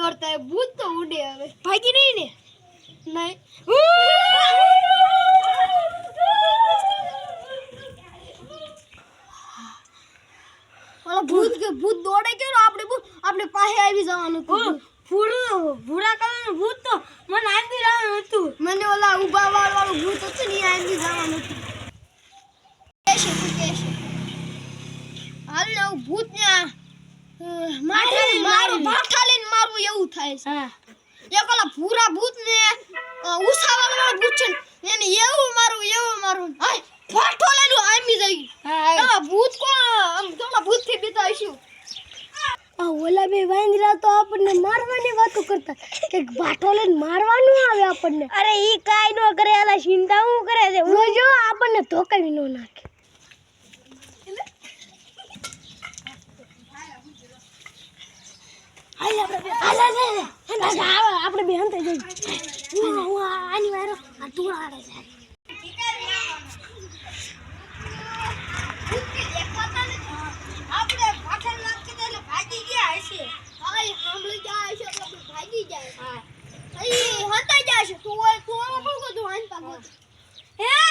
मरता है भूत तो उड़े હવે ભાગી નહીં ને નહીં ઓલા ભૂત દોડે કે આપણે પાસે આવી જવાનું હતું ભૂરા કલરનું ભૂત તો મને આંધી જવાનું હતું મને ઓલા ઊભા વાળું ભૂત હતું ને આંધી જવાનું હતું હાલ ને ભૂત ને મારું માથા લઈને મારવું એવું થાય છે એક ઓલા ભૂરા ભૂત ને ઉસાવા વાળો ભૂત છે એને એવું મારું હાય ફાટો લઈને આમી જઈ હા ભૂત કોણ આમ થોડા ભૂત થી બીતાઈશું ઓલા બે વાંદરા તો આપણને મારવાની વાતો કરતા કે ભાટો લઈને મારવાનું આવે આપણને અરે ઈ કાઈ નો કરે આલા ચિંતા હું કરે છે જો આપણને ધોકાવી નો નાખે આપણે બે હંતે જઈ આની વારો આ ટુણા આડે જાય આપણે પાછળ લાગી દે એટલે ભાગી ગયા હશે હા સાંભળી જાય છે એટલે ભાગી જાય હા એ હંતા જાય છે તું પણ કો તું આન પાકો હે